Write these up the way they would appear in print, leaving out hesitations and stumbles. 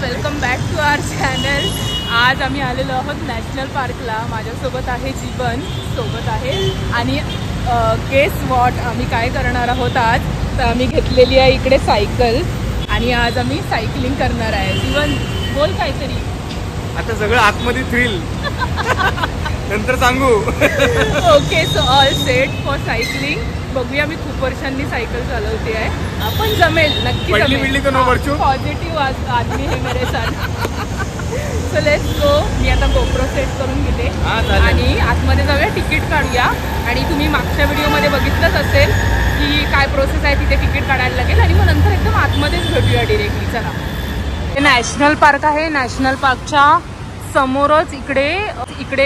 Welcome back to our channel. आज आम्ही आलेलो आहोत नॅशनल पार्कला। माझ्यासोबत आहे जीवन, सोबत आहे आणि गेस वॉट आम्ही काय करणार आहोत आज, तर आम्ही घेतलेली आहे इकडे सायकल आणि आज आम्ही सायकलिंग करणार आहे। जीवन बोल काहीतरी। आता सगळं आतमध्ये थ्रिल नंतर सांगू। Okay, so all set for cycling. बघूया, मी खूप वर्षांनी सायकल चालवते आहे, आपण जमेल, नक्की जमेल। पॉझिटिव्ह आदमी है मेरे साथ। So let's go. मी आता गोप्रो सेट करून घेते आणि आतमध्ये जाऊया, तिकीट काढूया। आणि तुम्ही मागच्या व्हिडिओमध्ये बघितलंच असेल की काय प्रोसेस आहे, तिथे तिकीट काढायला लागेल आणि मग नंतर एकदम आतमध्येच भेटूया डायरेक्टली। चला, हे नॅशनल पार्क आहे। नॅशनल पार्कच्या समोरच इकडे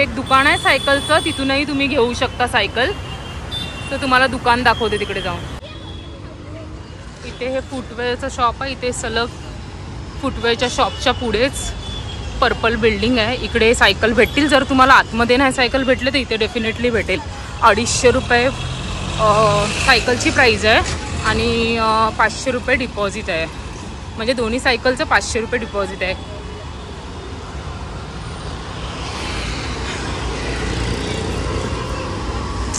एक दुकान आहे सायकलचं, तिथूनही तुम्ही घेऊ शकता सायकल। तर तुम्हाला दुकान दाखवते तिकडे जाऊन। इथे हे फुटवेअरचं शॉप आहे, इथे सलग फुटवेअरच्या शॉपच्या पुढेच पर्पल बिल्डिंग आहे। इकडे सायकल भेटतील, जर तुम्हाला आतमध्ये नाही सायकल भेटले तर इथे डेफिनेटली भेटेल। 250 रुपये सायकलची प्राईज आहे आणि 500 रुपये डिपॉझिट आहे, म्हणजे दोन्ही सायकलचं 500 रुपये डिपॉझिट आहे।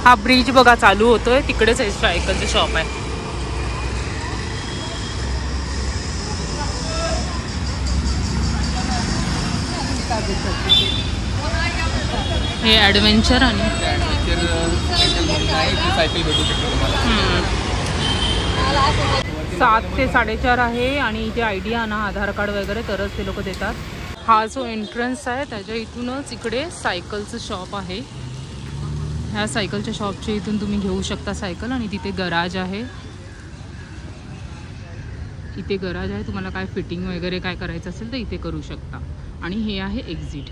हा ब्रिज बघा चालू होतोय, तिकडेच आहे सायकलचं शॉप आहे। हे ॲडव्हेंचर आणि सायकल भेटू शकते तुम्हाला। 7 ते 4:30 आहे आणि इथे आयडी आणा, आधार कार्ड वगैरे, तरच ते लोक देतात। हा जो एंट्रन्स आहे त्याच्या इथूनच इकडे सायकलचं शॉप आहे। ह्या सायकलच्या शॉपच्या इथून तुम्ही घेऊ शकता सायकल आणि तिथे गराज आहे। इथे गराज आहे, तुम्हाला काय फिटिंग वगैरे काय करायचं असेल तर इथे करू शकता। आणि हे आहे एक्झिट।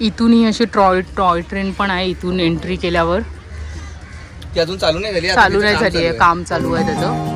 इथून ही अशी टॉय ट्रेन पण आहे, इथून एंट्री केल्यावर। ती अजून चालू नाही झाली आहे, काम चालू आहे त्याचं।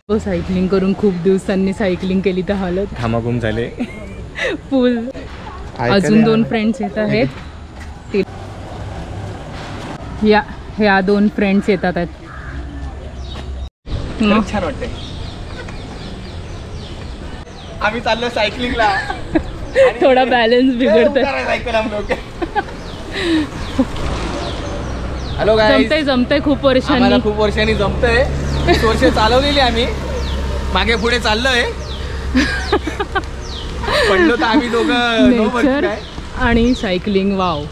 सायकलिंग करून खूप दिवसांनी सायकलिंग केली तर हालत घामाघूम झाले फुल। अजून 2 फ्रेंड्स येत आहेत, ह्या 2 फ्रेंड्स येतात आहेत। छान वाटतंय, आम्ही चाललो सायकलिंगला। थोडा बॅलन्स बिघडतोय। हॅलो गाईस, जमतंय खूप वर्षांनी जमतंय। 20 वर्ष चालवलेली आम्ही, मागे पुढे चाललोय। पडलो तर आम्ही दोघं नेचर आणि cycling. Wow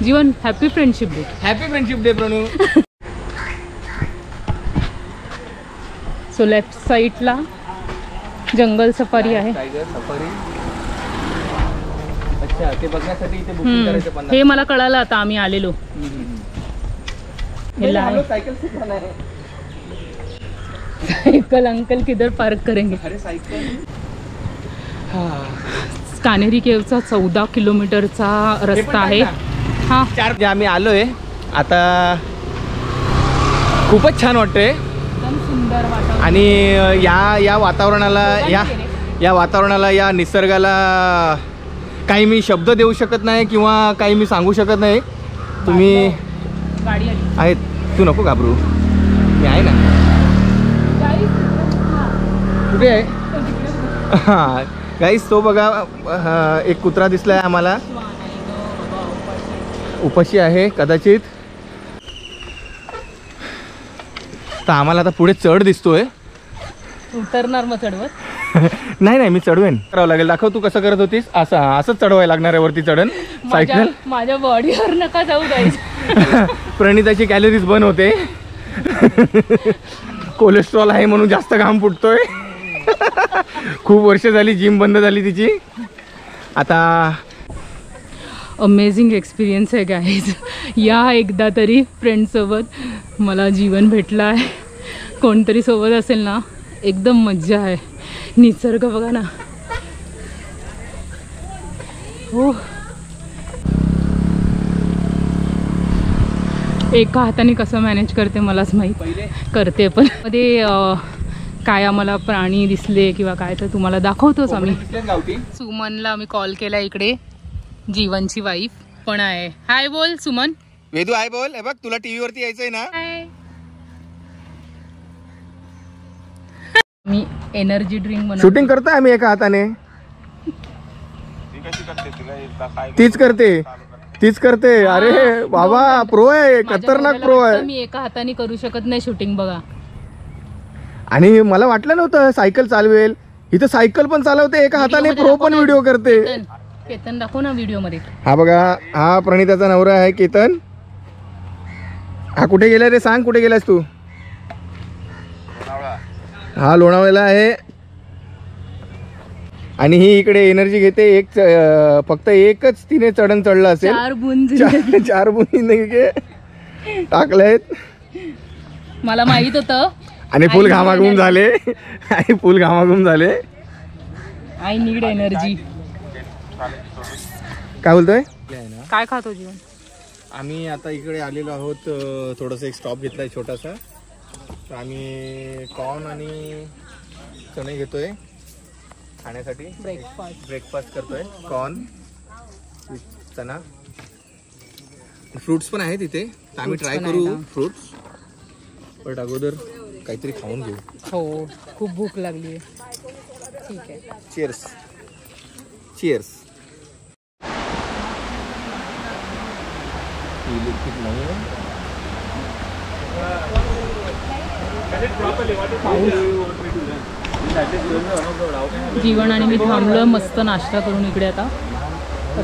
Jeevan, happy friendship day. Happy friendship day Pranu. So left साईडला जंगल सफारी आहे। टायगर सफारी, अच्छा, ते बघण्यासाठी इथे बुकिंग करायचं 50। हे मला कळालं आता, आम्ही आलेलो। साइकिल अंकल किधर पार्क करेंगे? अरे साइकिल। कान्हेरी केवचा 14 किलोमीटरचा रस्ता आहे हा। आम्ही आलोय आता, खूपच छान वाटतंय, एकदम सुंदर वातावरण। आणि या वातावरणाला या निसर्गाला काही मी शब्द देऊ शकत नाही किंवा काही मी सांगू शकत नाही। तुम्ही गाडी आली आहेत, तू नको घाबरू, मी आहे ना। कुठे आहे? हां गाईस, तो बघा, एक कुत्रा दिसलाय आम्हाला, उपाशी आहे कदाचित। तर आम्हाला आता पुढे चढ दिसतोय, उतरणार मग चढवत? नाही, मी चढवेन, करावं लागेल। दाखव तू कसं करत होतीस। असंच चढवायला लागणार आहे वरती चढण सायकल। माझ्या बॉडीवर नका जाऊ गाईस। प्रणिताची कॅलरीज बर्न होते, कोलेस्ट्रॉल आहे म्हणून जास्त घाम फुटतोय। खूप वर्ष झाली जिम बंद झाली तिची आता। अमेझिंग एक्सपिरियन्स आहे गाईज। या एकदा तरी फ्रेंडसोबत, मला जीवन भेटला आहे, कोणतरी सोबत असेल ना एकदम मज्जा आहे। निसर्ग बघा ना. हो, एका हाताने कसं मॅनेज करते मलाच माहीत. करते पण मध्ये काय आम्हाला प्राणी दिसले किंवा काय तर तुम्हाला दाखवतोच आम्ही. सुमनला आम्ही कॉल केला, इकडे जीवनची वाईफ पण आहे. हाय बोल सुमन. वेदू हाय बोल. हे बघ तुला टीव्ही वरती यायचंय ना. मी एनर्जी ड्रिंक शूटिंग करतोय आम्ही एका हाताने. तीच करते. अरे बाबा प्रो आहे, खतरनाक प्रो आहे. मी एका हाताने करू शकत नाही शूटिंग बघा. आणि मला वाटलं नव्हतं सायकल चालवेल. इथं सायकल पण चालवते एका हाताने, प्रो पण व्हिडिओ करते. केतन दाखव ना व्हिडिओ मध्ये. हा बघा, हा प्रणिताचा नवरा आहे केतन. हा कुठे गेला रे, सांग कुठे गेलास तू. हा लोणावळ्याला आहे. आणि ही इकडे एनर्जी घेते. फक्त एकच तिने चढण चढलं असेल. 4 बुंदी टाकलेत. मला माहित होतं. आणि फुल घामाघूम झाले. I need energy. काय बोलतोय. काय खातो जीवन. आम्ही आता इकडे आलेलो आहोत. थोडंसं एक स्टॉप घेतलाय छोटासा. तर आम्ही कॉर्न आणि चणे घेतोय खाण्यासाठी. ब्रेकफास्ट करतोय. कॉर्न चना. फ्रुट्स पण आहेत इथे, तर आम्ही ट्राय करू फ्रुट्स. बट अगोदर काहीतरी खाऊन घेऊ. हो, खूप भूक लागली आहे. ठीक आहे. चिअर्स. चिअर्स. जीवन आणि मी थांबलोय मस्त नाश्ता करून इकडे. आता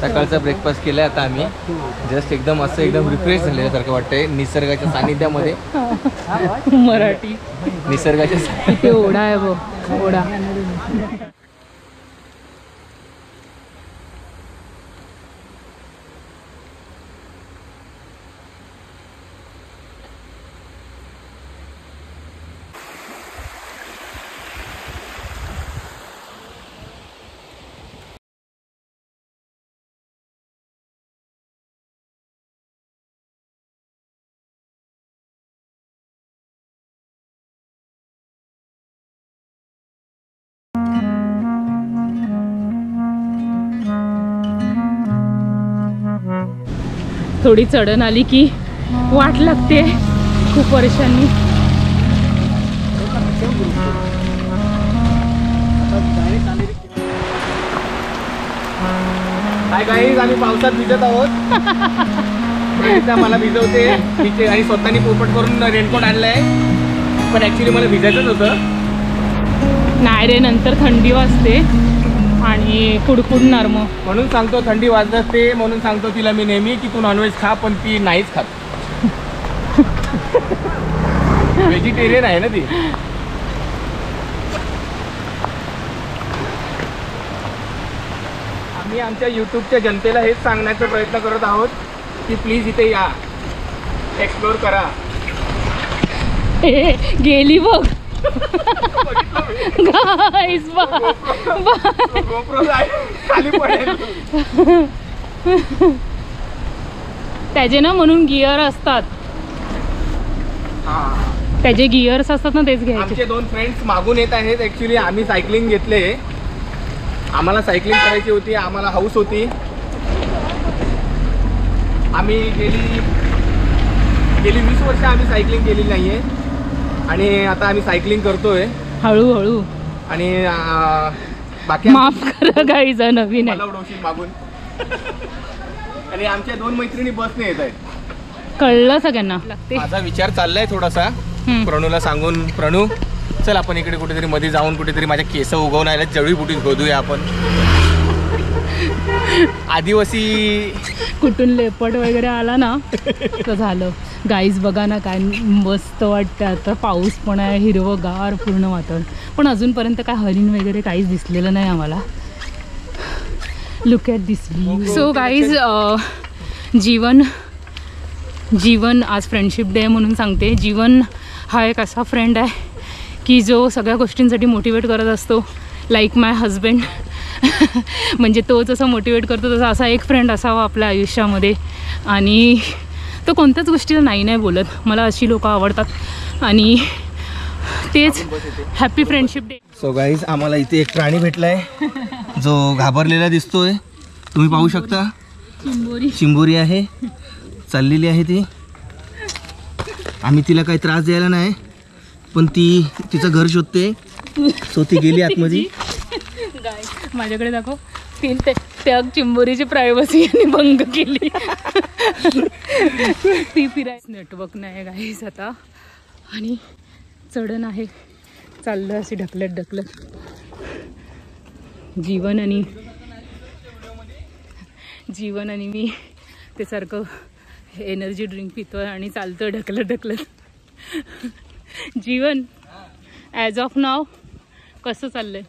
सकाळचा ब्रेकफास्ट केलाय. आता आम्ही जस्ट एकदम रिफ्रेश झाल्यासारखं वाटतंय निसर्गाच्या सानिध्यामध्ये. मराठी निसर्गाच्या इथे ओढा आहे बघ, ओढा. थोडी चढण आली की वाट लागते खूप वर्षांनी. काय गाईज, आम्ही पावसात भिजत आहोत. मला भिजवते आणि स्वतःनी पोपट करून रेनकोट आणलाय. पण ऍक्च्युली मला भिजायचंच होतं. नाही रे, नंतर थंडी वाजते आणि कुडकुडणार मग. म्हणून सांगतो थंडी वाजत असते. म्हणून सांगतो तिला मी नेहमी की तू नॉनव्हेज खा, पण ती नाहीच खात. व्हेजिटेरियन आहे ना ती. आम्ही आमच्या यूट्यूबच्या जनतेला हेच सांगण्याचा प्रयत्न करत आहोत की प्लीज इथे या, एक्सप्लोर करा. गेली बघ. त्याचे ना म्हणून गिअर असतात. त्याचे गिअर्स असतात ना, तेच घ्यायचे. आमचे 2 फ्रेंड्स मागून येत आहेत. ऍक्च्युली आम्ही सायकलिंग घेतले. आम्हाला सायकलिंग करायची होती, आम्हाला हाऊस होती. आम्ही गेली 20 वर्ष आम्ही सायकलिंग केलेली नाहीये आणि आता आम्ही सायकलिंग करतोय हळूहळू. आणि बाकी माफ करा गाईज, नवीन आहे. उडवशील मागून. आणि आमच्या 2 मैत्रिणी बसने येत आहेत. कळलं सगळ्यांना. माझा विचार चाललाय थोडासा प्रणूला सांगून, प्रणू चल आपण इकडे कुठेतरी मध्ये जाऊन कुठेतरी माझ्या केस उगवण्याला जळीबुटी शोधूया आपण. आदिवासी कुठून लेपट वगैरे आला ना तर झालं. गाईज बघा ना काय मस्त वाटतं. आता पाऊस पण आहे, हिरवंगार पूर्ण वातावरण. पण अजूनपर्यंत काय हरिण वगैरे काहीच दिसलेलं नाही आम्हाला. Look at this view. So guys, Jeevan आज फ्रेंडशिप डे म्हणून सांगते. जीवन हा एक असा फ्रेंड आहे की जो सगळ्या गोष्टींसाठी मोटिवेट करत असतो. लाईक माय हजबंड. म्हणजे तो जसं मोटिवेट करतो तसा असा एक फ्रेंड असावा आपल्या आयुष्यामध्ये. आणि तो कोणत्याच गोष्टीला नाही बोलत. मला अशी लोक आवडतात आणि तेच happy friendship day. So guys आम्हाला इथे एक प्राणी भेटलाय जो घाबरलेला दिसतोय. तुम्ही पाहू शकता. चिंबोरी आहे, चाललेली आहे ती. आम्ही तिला काही त्रास द्यायला नाही, पण ती तिचं घर शोधते. सो ती गेली आतमध्ये. माझ्याकडे दाखव. त्या चिंबोरीची प्रायव्हसी यांनी भंग केली. ती फिरायचं नेटवर्क नाही गाईस आता. आणि चढण आहे, चाललं अशी ढकलत. जीवन आणि मी ते सारखं एनर्जी ड्रिंक पितोय आणि चालतोय ढकलत. जीवन ॲज ऑफ नाव कसं चाललंय?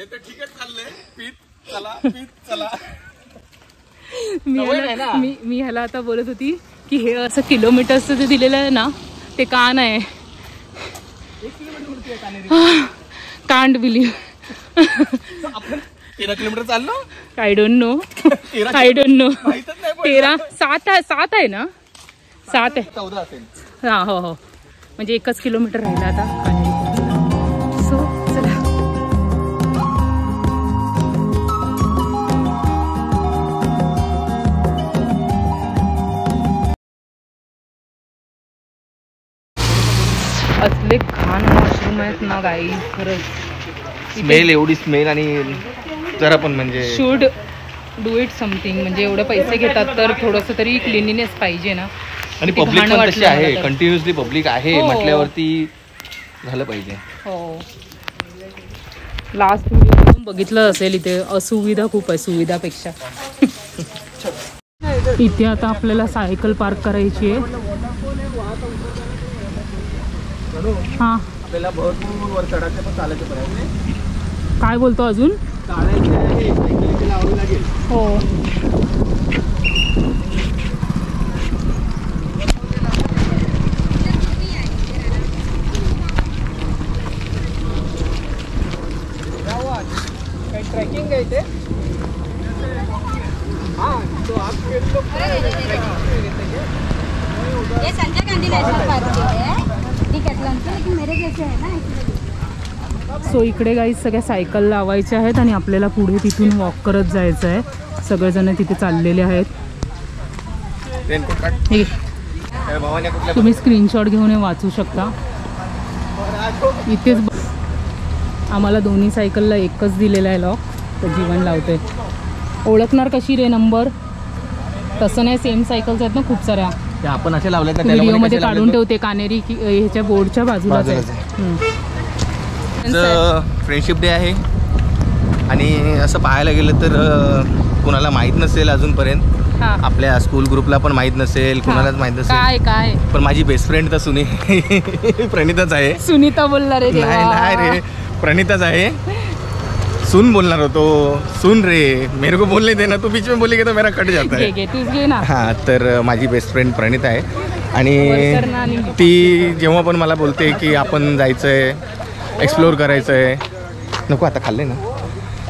तर ठीक आहे, चाललंय. चला. मी ह्याला आता बोलत होती की हे असं किलोमीटर्सचं जे दिलेलं आहे ना ते का नाही. Can't believe. आपण 13 किलोमीटर चाललो. I don't know. 7 आहे ना? 7 आहे. 14 असेल. हां हो. म्हणजे 1 किलोमीटर राहिला आता. सो चला. असले घाण वॉशरूम आहेत ना गाई, खरंच. स्मेल, एवढी स्मेल. आणि जरा पण म्हणजे शुड डू इट समथिंग. म्हणजे एवढे पैसे घेतात तर थोडंसं तरी क्लिनिनेस पाहिजे ना. आणि पब्लिक पण तशी आहे, कंटिन्युअसली पब्लिक आहे म्हटल्यावरती झालं पाहिजे. हो. लास्ट व्हिडिओ बघितलं असेल, इथे असुविधा खूप आहे सुविधापेक्षा. इथे आता आपल्याला सायकल पार्क करायची आहे. हां, आपल्याला भरपूर वर चढायचं पण चालायचं पर्यंत. काय बोलतो अजून? चालायचं आहे, सायकल लावावी लागेल. हो. ट्रॅकिंग आहे इथे. हाँ, तो आप ये संजय गांधी नेशनल पार्क है, डिकॅथलॉन के, लेकिन मेरे जैसे है ना. सो इकडे गाईज सगळ्या सायकल लावायच्या आहेत आणि आपल्याला पुढे तिथून वॉक करत जायचं आहे. सगळेजण तिथे चाललेले आहेत. तुम्ही स्क्रीनशॉट घेऊन वाचू शकता. इथेच आम्हाला दोन्ही सायकलला एकच दिलेला आहे लॉक. तर जीवन लावतोय. ओळखणार कशी रे नंबर? तसं नाही, सेम सायकल्स आहेत ना खूप साऱ्या. आपण असे लावले व्हिडिओमध्ये काढून ठेवते. कानेरी ह्याच्या बोर्डच्या बाजूला. फ्रेंडशिप डे आहे आणि असं पाहायला गेलं तर कुणाला माहीत नसेल अजूनपर्यंत. आपल्या स्कूल ग्रुपला पण माहीत नसेल, कुणालाच माहीत नसेल. काय पण माझी बेस्ट फ्रेंड तर प्रणिताच आहे. सुनीता बोलणार रे? नाही रे, प्रणिताच आहे. सुन बोलणार होतो. सुन रे, मेरे को बोलने देना, तू बीच में बोलेगी तो मेरा कट जाता है. हां, तर माझी बेस्ट फ्रेंड प्रणिता आहे. आणि ती जेव्हा पण मला बोलते की आपण जायचं आहे, एक्सप्लोअर करायचं आहे. नको, आता खाल्ले ना.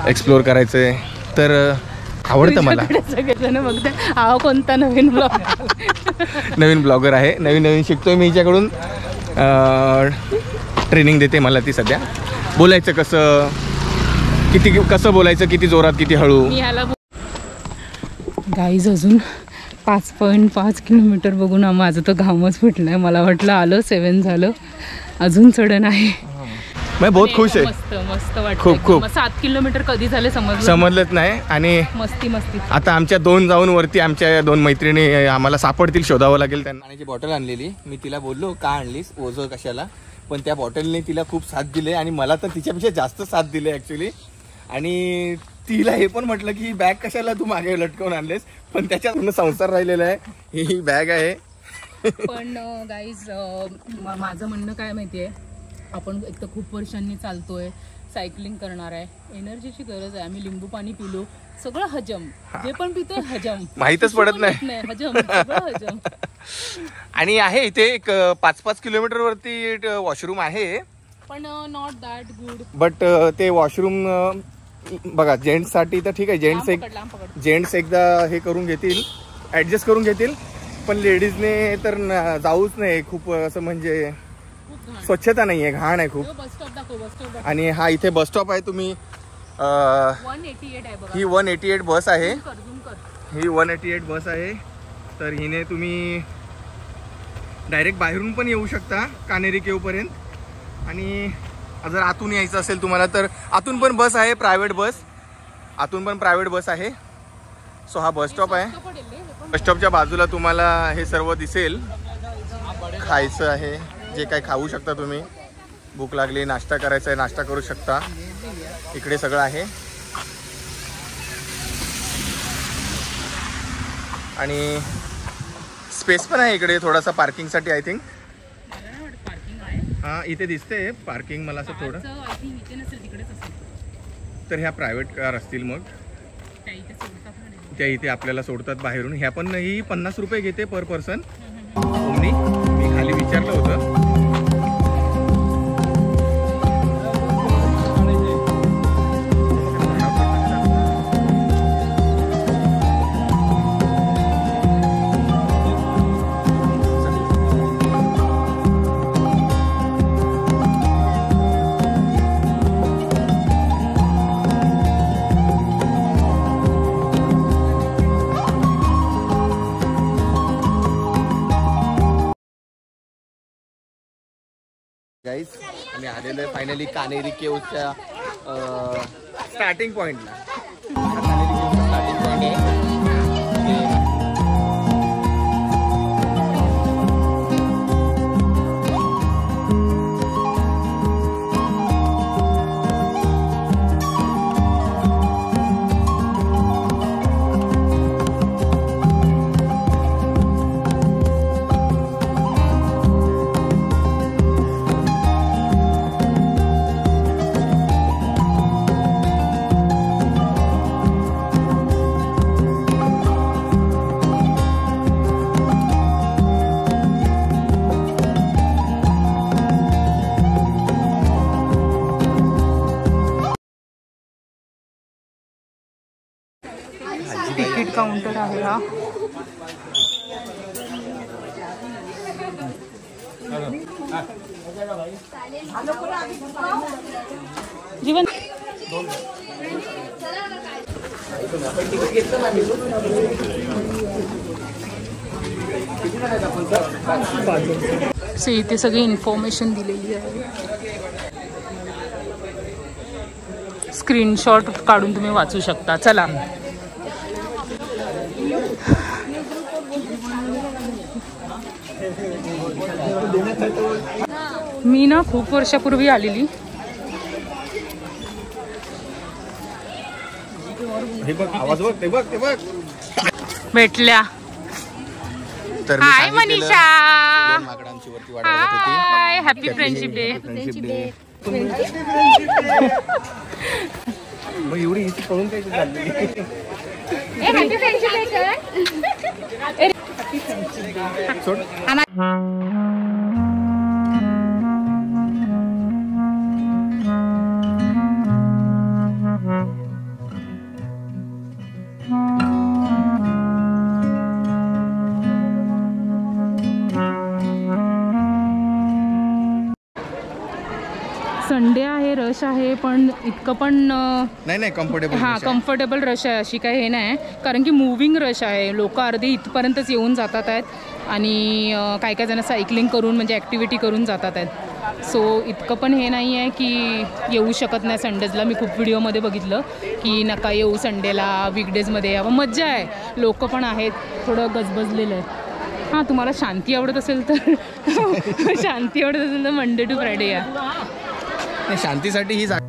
एक्सप्लोअर करायचं आहे तर आवडतं मला. सगळेजण बघते हा कोणता नवीन ब्लॉगर आहे. नवीन शिकतोय मी हिच्याकडून. ट्रेनिंग देते मला ती सध्या. बोलायचं कसं बोलायचं, किती जोरात, किती हळू. गाईज अजून 5.5 किलोमीटर बघून माझं तर घामच फुटलाय. मला वाटलं आलं 7 झालं, अजून चढण आहे. मैं बहुत खुश आहे. मस्त वाटतं खूप. 7 किलोमीटर कधी झाले समजलंच नाही. आणि मस्ती आता आमच्या 2 जाऊन वरती आमच्या 2 मैत्रिणी आम्हाला सापडतील, शोधावं लागेल. त्यांना पाण्याची बॉटल आणलेली. मी तिला बोललो का आणलीस, ओझं कशाला, पण त्या बॉटलने तिला खूप साथ दिले आणि मला तर तिच्यापेक्षा जास्त साथ दिले ॲक्च्युली. आणि तिला हे पण म्हटलं की ही बॅग कशाला तू मागे लटकवून आणलेस, पण त्याच्यात पूर्ण संसार राहिलेला आहे. ही बॅग आहे. पण गाईज माझं म्हणणं काय माहिती आहे, आपण एक तर खूप वर्षांनी चालतोय, सायकलिंग करणार आहे, एनर्जीची गरज आहे. आम्ही लिंबू पाणी पिलो, सगळं हजम, जे पण पितोय हजम, माहीतच पडत नाही. हजम, सगळं हजम. आणि आहे इथे एक 5-5 किलोमीटर वरती वॉशरूम आहे. पण नॉट दॅट गुड. बट ते वॉशरूम बघा जेंट्ससाठी तर ठीक आहे, जेंट्स एकदा हे करून घेतील, ॲडजस्ट करून घेतील, पण लेडीजने तर जाऊच नाही. खूप असं म्हणजे स्वच्छता नाही आहे, घाण आहे खूप. आणि हा इथे बस स्टॉप आहे. तुम्ही 188 आहे बघा. ही 188 बस आहे, ही 188 बस आहे. तर हिने तुम्ही डायरेक्ट बाहेरून पण येऊ शकता कानेरी केव्हपर्यंत. आणि जर आतून यायचं असेल तुम्हाला तर आतून पण बस आहे, प्रायव्हेट बस, आतून पण प्रायव्हेट बस आहे. सो हा बस स्टॉप आहे. बस स्टॉपच्या बाजूला तुम्हाला हे सर्व दिसेल. खायचं आहे, जे काही खाऊ शकता तुम्ही. भूक लागली, नाश्ता करायचा आहे, नाश्ता करू शकता. इकडे सगळं आहे. आणि स्पेस पण आहे इकडे थोडासा पार्किंगसाठी. आय थिंक हां इथे दिसते पार्किंग मला असं थोडं. तर ह्या प्रायव्हेट कार असतील, मग त्या इथे आपल्याला सोडतात बाहेरून. ह्या पण ही 50 रुपये घेते पर पर्सन. मी खाली विचारलं होतं. गाईज आम्ही आलेलो आहे फायनली कानेरी केव्हच्या स्टार्टिंग पॉईंटला. कानेरी केव्हचा स्टार्टिंग पॉईंट आहे. तिकीट काउंटर आहे हा. जीवन सो इथे सगळी इन्फॉर्मेशन दिलेली आहे. स्क्रीनशॉट काढून तुम्ही वाचू शकता. चला मी ना खूप वर्षापूर्वी आलेली. हे बघ आवाज बघ, ते बघ, ते बघ. भेटल्या. तर हाय मनीषा. माकडांची वरती वाट बघत होती. हाय, हॅपी फ्रेंडशिप डे. मग एवढी हिची पळून काय चालली. हॅपी फ्रेंडशिप डे सोड. संडे आहे, रश आहे, पण इतकं पण नाही कम्फर्टेबल. हां कम्फर्टेबल रश आहे अशी काही हे नाही. कारण की मूविंग रश आहे. लोक अर्धे इथपर्यंतच येऊन जातात आहेत आणि काय काय जण सायकलिंग करून म्हणजे ॲक्टिव्हिटी करून जातात आहेत. सो इतकं पण हे नाही आहे की येऊ शकत नाही संडेजला. मी खूप व्हिडिओमध्ये बघितलं की नका येऊ संडेला, वीकडेजमध्ये यावं. मज्जा आहे, लोक पण आहेत, थोडं गजबजलेलं आहे. हां तुम्हाला शांती आवडत असेल तर शांती आवडत असेल तर मंडे टू फ्रायडे या. शांतीसाठी ही जागा.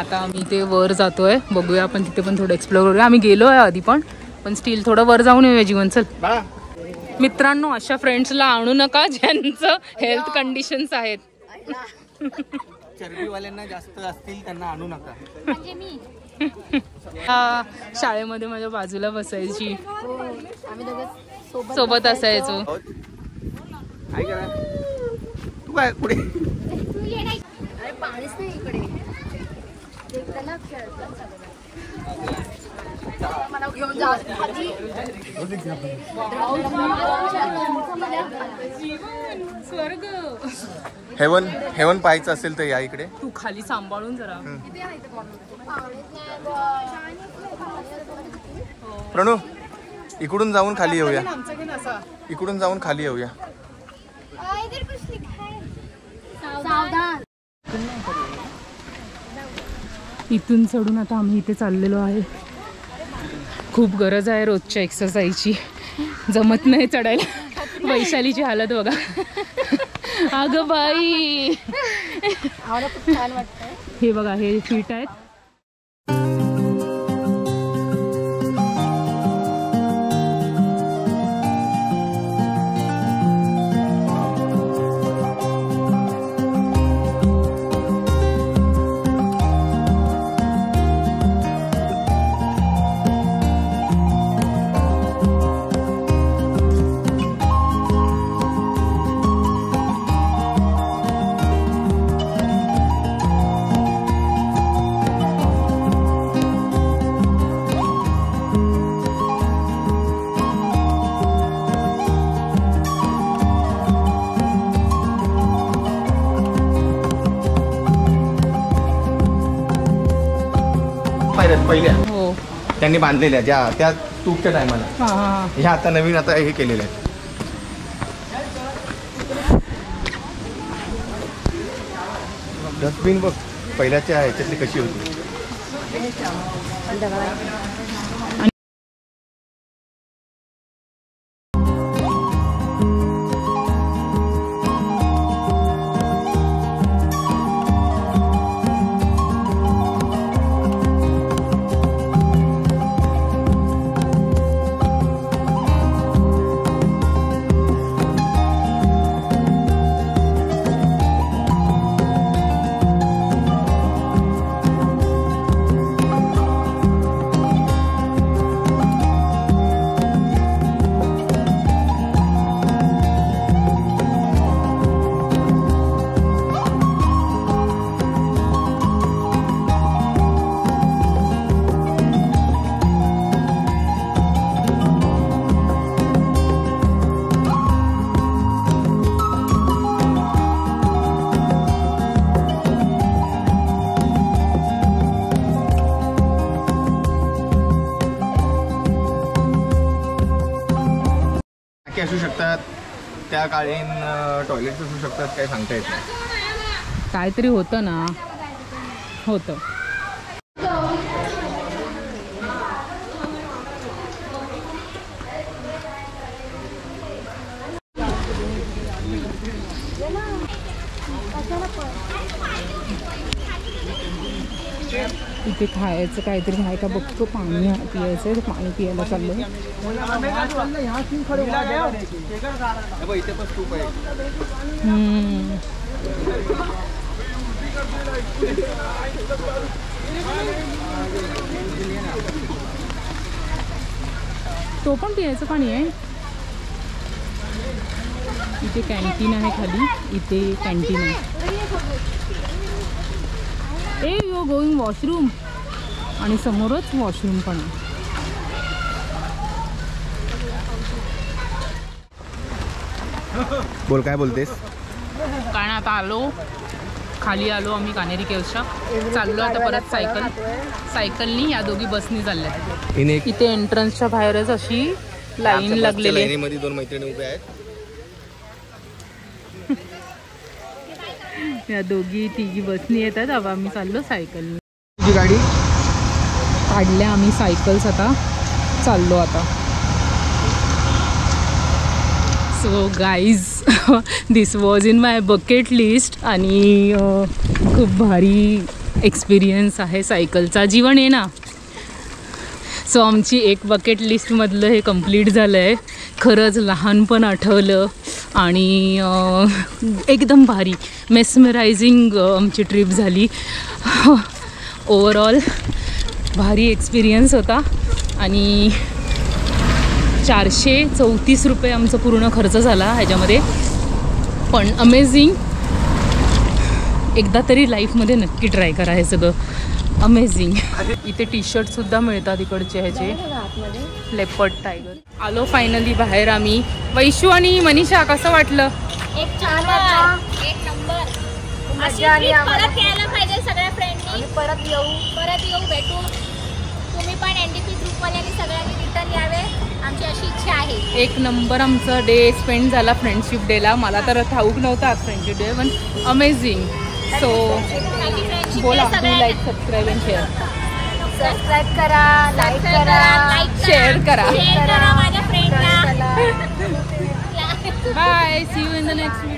आता आम्ही इथे वर जातोय, बघूया आपण तिथे पण थोडं एक्सप्लोर करूया. आम्ही गेलोय आधी पण स्टील थोडं वर जाऊन येऊया जीवन. चल मित्रांनो, अशा फ्रेंड्सला आणू नका ज्यांचं हेल्थ कंडिशन्स आहेत. चरबीवाल्यांना जास्त असतील त्यांना आणू नका. म्हणजे मी शाळेमध्ये माझ्या बाजूला बसायची, सोबत असायचो. काय करा तू काय पुढे पाणीच नाही इकडे. स्वर्ग. हेवन पाहायचं असेल तर या इकडे. तू खाली सांभाळून जरा. प्रणू इकडून जाऊन खाली येऊया, इकडून जाऊन खाली येऊया. इथून चढून आता आम्ही इथे चाललेलो आहे. खूप गरज आहे रोजच्या एक्सरसाइजची, जमत नाही चढायला. वैशालीची हालत बघा. अगं बाई, छान वाटतंय. हे बघा, हे फिट आहेत. पहिल्या हो, त्यांनी बांधलेल्या ज्या त्या तूपच्या टायमाला, ह्या आता नवीन आता हे केलेलं आहे. डस्टबिन बघ पहिल्याच्या ह्याच्यातली कशी होती. असू शकतात, त्या काळीन टॉयलेट्स असू शकतात, काही सांगता येत नाही. काहीतरी होतं ना, होतं. इथे खायचं काहीतरी आहे का बघतो. पाणी पियायचं आहे, पाणी पियायला चाललो. तो पण पियायचं पाणी आहे. इथे कॅन्टीन आहे खाली, इथे कॅन्टीन आहे. ए यू गोइंग वॉशरूम, आणि समोरच वॉशरूम पण आहे. बोल, काय बोलतेस? कारण आता आलो, खाली आलो आम्ही कानेरी केव्सच्या. चाललो आता परत सायकलनी. या दोघी बसनी चालल्या. इथे एंट्रन्सच्या बाहेरच अशी लाईन लागलेली आहे. मध्ये दोन मैत्रिणी उभ्या आहेत. या दोघी तिघी बसनी येतात. अब आम्ही चाललो सायकलनी. तुझी गाडी काढल्या आम्ही सायकल्स, आता चाललो आता. So guys, this was in my bucket list. आणि खूप भारी एक्सपिरियन्स आहे सायकलचा. जीवन आहे ना. सो आमची एक बकेट लिस्टमधलं हे कंप्लीट झालं आहे. खरंच लहानपण आठवलं आणि एकदम भारी मेस्मरायझिंग आमची ट्रिप झाली. ओव्हरऑल भारी एक्सपिरियन्स होता आणि 434 रुपये आमचा पूर्ण खर्च झाला ह्याच्यामध्ये. पण अमेझिंग. एकदा तरी लाईफमध्ये नक्की ट्राय करा हे सगळं. अमेझिंग. इथे टी शर्टसुद्धा मिळतात इकडचे ह्याचे लेपर्ड टायगर. आलो फायनली बाहेर आम्ही. वैशू आणि मनीषा कसं वाटलं? एक नंबर. परत यायला पाहिजे सगळ्या फ्रेंडनी. परत येऊ भेटू. तुम्ही पण NDP ग्रुपवाल्यांनी सगळ्यांनी रिटर्न यावे आमची अशी इच्छा आहे. एक नंबर आमचा डे स्पेंड झाला फ्रेंडशिप डेला. मला तर ठाऊक नव्हतं आज फ्रेंडशिप डे पण अमेझिंग. सो बोला like subscribe and share. Subscribe करा, लाईक करा, शेअर करा. माझ्या फ्रेंडला. Bye. See you in the next video.